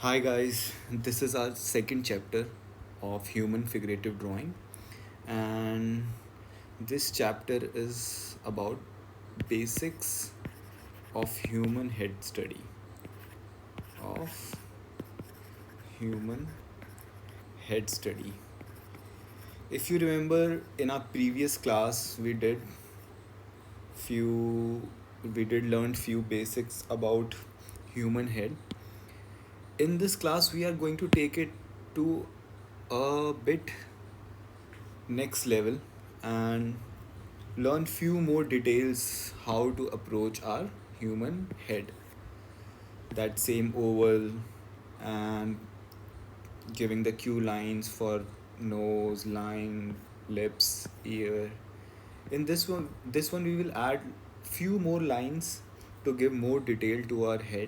Hi guys, this is our second chapter of human figurative drawing, and this chapter is about basics of human head study of human head study. If you remember in our previous class few we did learn few basics about human head. In this class we are going to take it to a bit next level and learn few more details how to approach our human head, that same oval, and giving the cue lines for nose line, lips, ear. In this one we will add few more lines to give more detail to our head.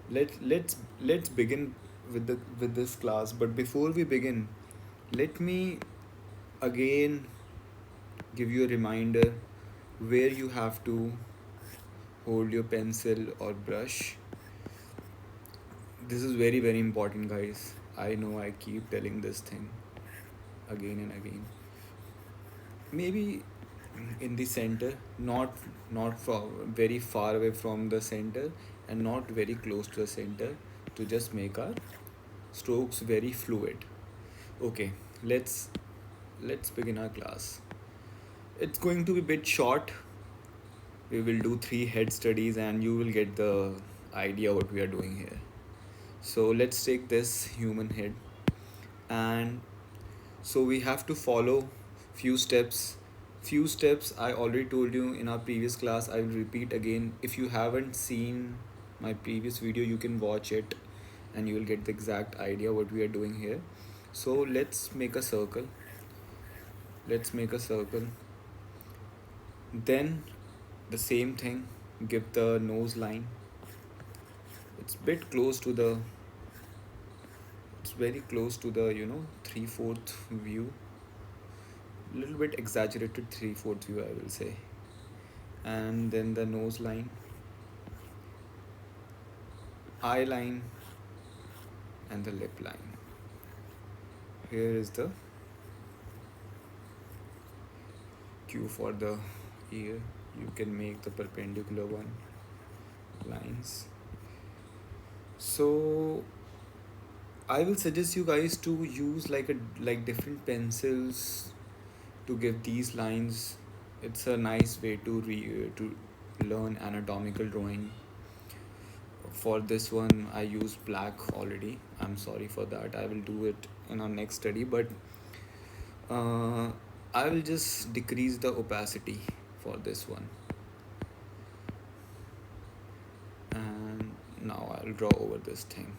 Let's begin with this class, but before we begin, let me again give you a reminder where you have to hold your pencil or brush. This is very very important, guys. I know I keep telling this thing again and again. Maybe in the center, not very far away from the center, and not very close to the center, to just make our strokes very fluid. Okay, let's begin our class. It's going to be a bit short. We will do three head studies and you will get the idea what we are doing here. So let's take this human head, and so we have to follow few steps I already told you in our previous class. I will repeat again. If you haven't seen my previous video, you can watch it and you will get the exact idea what we are doing here. So let's make a circle. Then the same thing, give the nose line. It's bit close to the it's very close to the 3/4 view, little bit exaggerated 3/4 view I will say. And then the nose line, eye line, and the lip line. Here is the cue for the ear. You can make the perpendicular one lines. So I will suggest you guys to use like different pencils to give these lines. It's a nice way to learn anatomical drawing. For this one I use black already. I'm sorry for that. I will do it in our next study, but uh, I will just decrease the opacity for this one. And now I'll draw over this thing.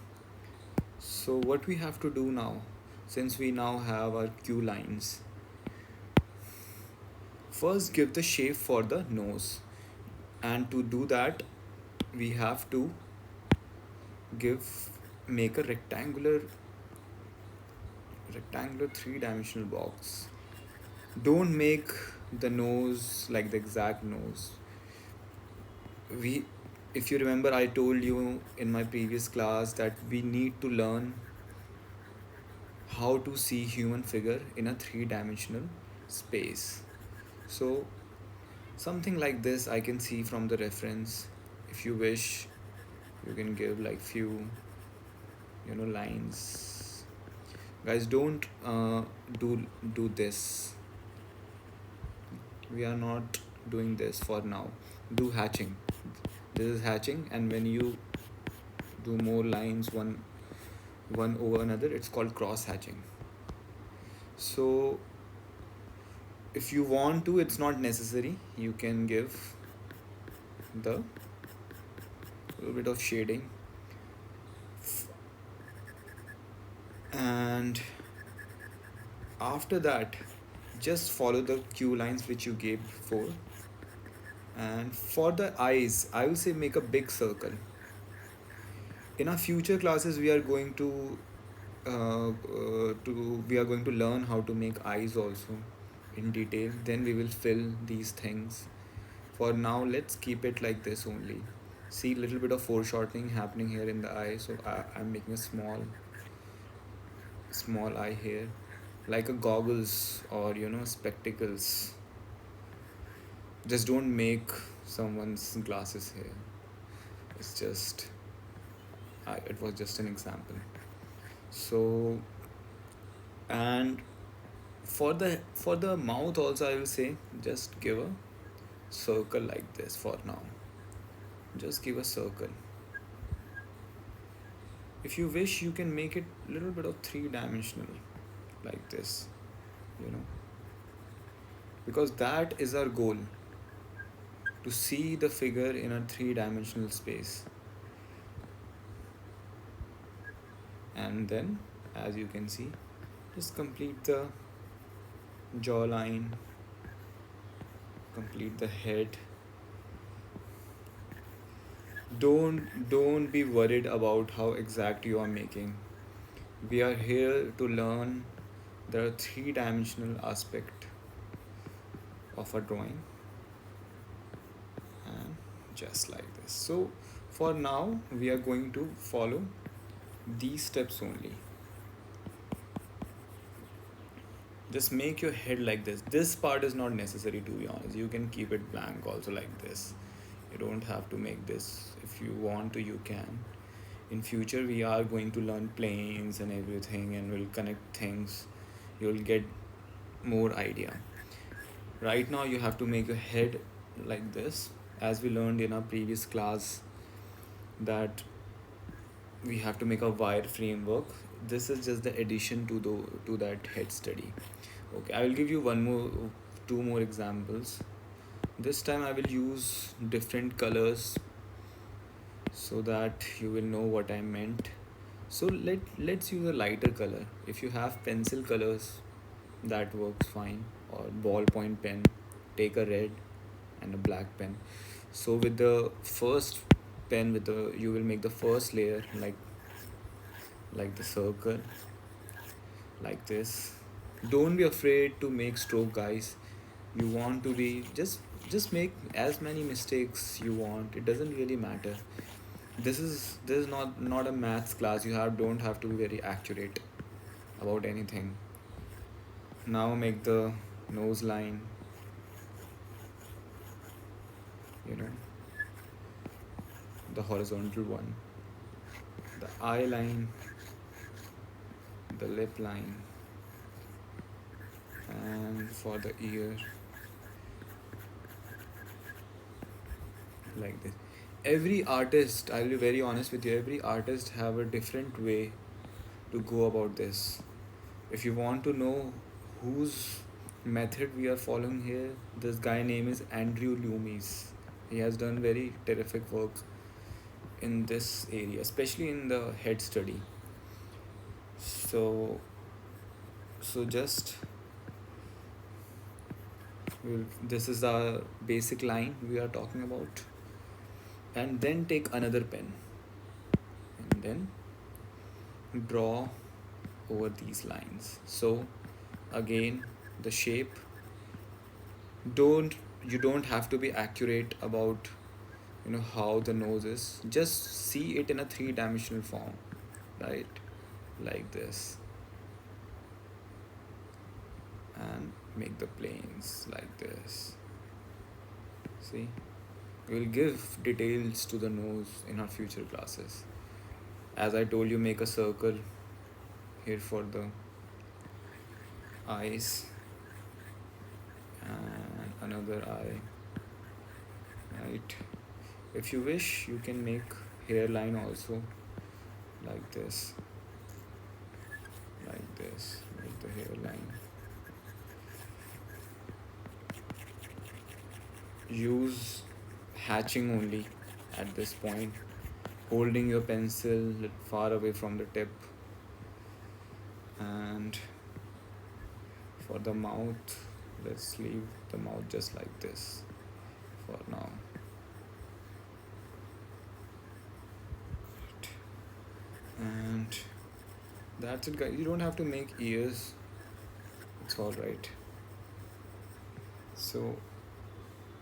So what we have to do now, since we now have our cue lines, first give the shape for the nose. And to do that, we have to give make a rectangular three-dimensional box. Don't make the nose like the exact nose. We If you remember, I told you in my previous class that we need to learn how to see human figure in a three-dimensional space. So something like this I can see from the reference. If you wish, you can give like few lines. Guys, don't do this. We are not doing this for now. Do hatching. This is hatching, and when you do more lines one over another, it's called cross hatching. So if you want to, it's not necessary. You can give the little bit of shading, and after that just follow the cue lines which you gave before. And for the eyes, I will say make a big circle. In our future classes we are going to learn how to make eyes also in detail. Then we will fill these things. For now, let's keep it like this only. See, little bit of foreshortening happening here in the eye, so I'm making a small eye here, like a goggles or spectacles. Just don't make someone's glasses here. It's just it was just an example. So, and for the mouth also, I will say, just give a circle like this for now. Just give a circle. If you wish, you can make it a little bit of three-dimensional like this, you know because that is our goal, to see the figure in a three-dimensional space. And then, as you can see, just complete the jawline, complete the head. Don't be worried about how exact you are making. We are here to learn the three-dimensional aspect of a drawing, and just like this. So for now we are going to follow these steps only. Just make your head like this part is not necessary, to be honest. You can keep it blank also like this. You don't have to make this. If you want to, you can. In future we are going to learn planes and everything, and we'll connect things. You'll get more idea. Right now you have to make your head like this, as we learned in our previous class, that we have to make a wire framework. This is just the addition to that head study. Okay, I will give you two more examples. This time I will use different colors so that you will know what I meant. So let's use a lighter color. If you have pencil colors, that works fine, or ballpoint pen. Take a red and a black pen. So with the first pen, you will make the first layer like the circle, like this. Don't be afraid to make stroke, guys. You want to be just make as many mistakes you want. It doesn't really matter. This is not a maths class. Don't have to be very accurate about anything. Now make the nose line, you know the horizontal one, the eye line, the lip line, and for the ear, like this. Every artist, I'll be very honest with you, every artist have a different way to go about this. If you want to know whose method we are following here, this guy name is Andrew Loomis. He has done very terrific work in this area, especially in the head study. So just this is the basic line we are talking about, and then take another pen and then draw over these lines. So again, the shape, don't you don't have to be accurate about how the nose is. Just see it in a three-dimensional form, right? Like this, and make the planes like this. See, we'll give details to the nose in our future classes. As I told you, make a circle here for the eyes, and another eye, right? If you wish, you can make hairline also, like this, make the hairline. Use hatching only at this point, holding your pencil far away from the tip. And for the mouth, let's leave the mouth just like this for now. And that's it, guys. You don't have to make ears, it's all right. So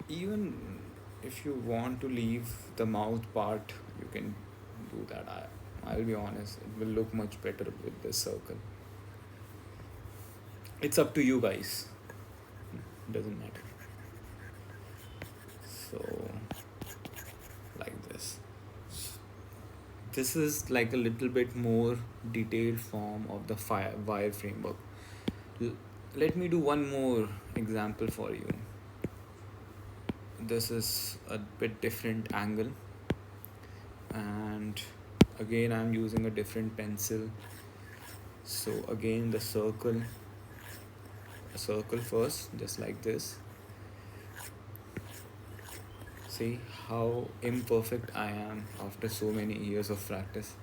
even if you want to leave the mouth part, you can do that. I'll be honest, it will look much better with this circle. It's up to you guys. Doesn't matter. So, like this. This is like a little bit more detailed form of the wire framework. L- Let me do one more example for you. This is a bit different angle, and again I'm using a different pencil. So again the circle, a circle first, just like this. See how imperfect I am after so many years of practice.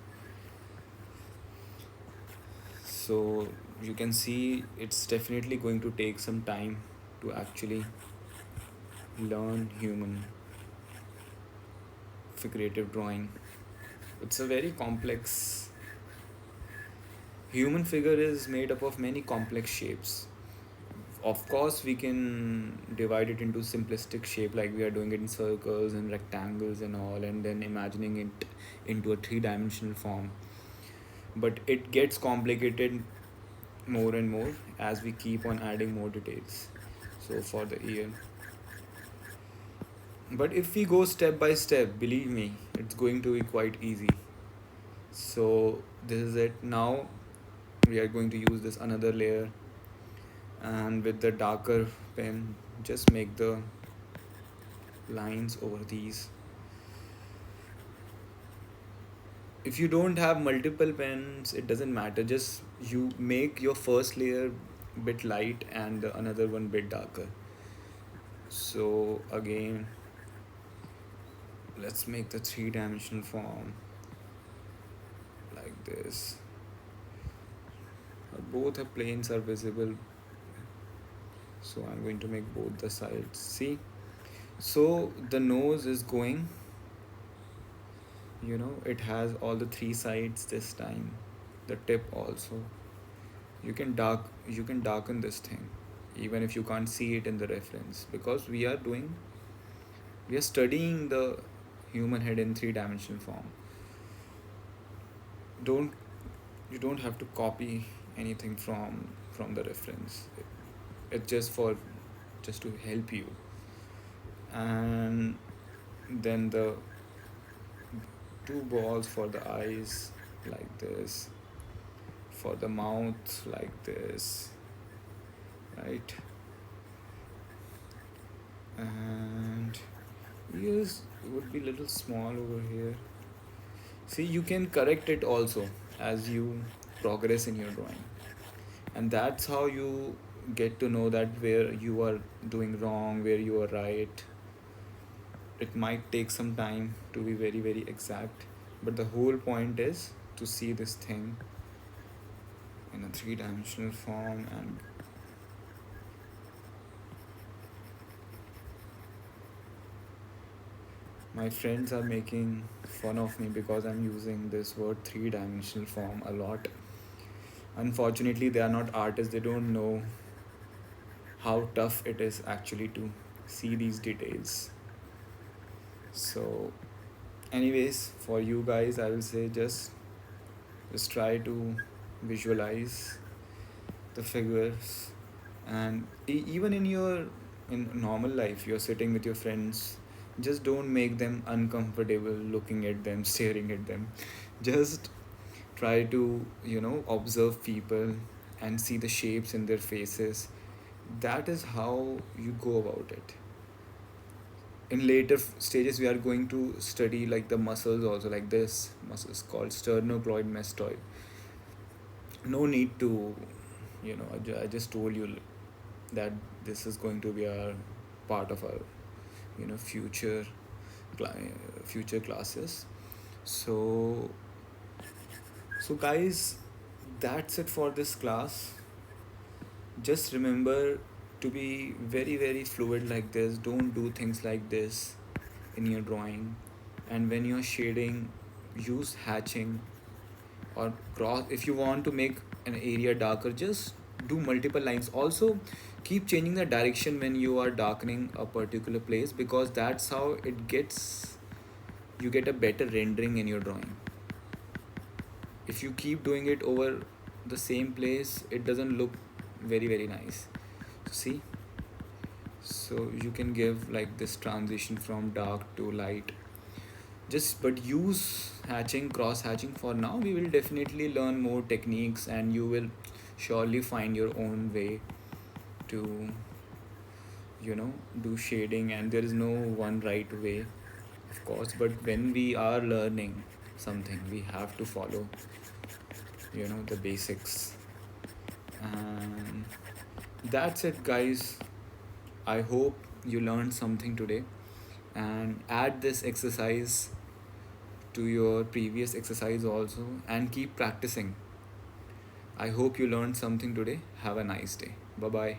So you can see it's definitely going to take some time to actually learn human figurative drawing. It's a very complex. Human figure is made up of many complex shapes. Of course, we can divide it into simplistic shape, like we are doing it in circles and rectangles and all, and then imagining it into a three-dimensional form. But it gets complicated more and more as we keep on adding more details. So for the ear. But if we go step by step, believe me, it's going to be quite easy. So this is it. Now we are going to use this another layer, and with the darker pen just make the lines over these. If you don't have multiple pens, it doesn't matter, just you make your first layer bit light and the another one bit darker. So again, let's make the three-dimensional form like this. Both the planes are visible, so I'm going to make both the sides. See, so the nose is going, it has all the three sides this time, the tip also. You can darken this thing even if you can't see it in the reference, because we are studying the human head in three-dimensional form. Don't You don't have to copy anything from the reference. It's just to help you. And then the two balls for the eyes, like this, for the mouth, like this, right? And ears would be little small over here. See, you can correct it also as you progress in your drawing, and that's how you get to know that where you are doing wrong, where you are right. It might take some time to be very very exact, but the whole point is to see this thing in a three-dimensional form. And my friends are making fun of me because I'm using this word three-dimensional form a lot. Unfortunately, they are not artists, they don't know how tough it is actually to see these details. So, anyways, for you guys, I will say just try to visualize the figures, and even in normal life, you're sitting with your friends, just don't make them uncomfortable looking at them, staring at them. Just try to observe people and see the shapes in their faces. That is how you go about it. In later stages we are going to study like the muscles also, like this muscle is called sternocleidomastoid. No need to, I just told you that this is going to be our part of our future future classes. So guys, that's it for this class. Just remember to be very very fluid like this. Don't do things like this in your drawing. And when you're shading, use hatching or cross. If you want to make an area darker, just do multiple lines. Also keep changing the direction when you are darkening a particular place, because that's how it gets you get a better rendering in your drawing. If you keep doing it over the same place, it doesn't look very nice. See, so you can give like this transition from dark to light. Just but use hatching, cross hatching for now. We will definitely learn more techniques, and you will surely find your own way to, do shading. And there is no one right way, of course, but when we are learning something, we have to follow, the basics. And that's it, guys. I hope you learned something today, and add this exercise to your previous exercise also, and keep practicing. I hope you learned something today. Have a nice day. Bye bye.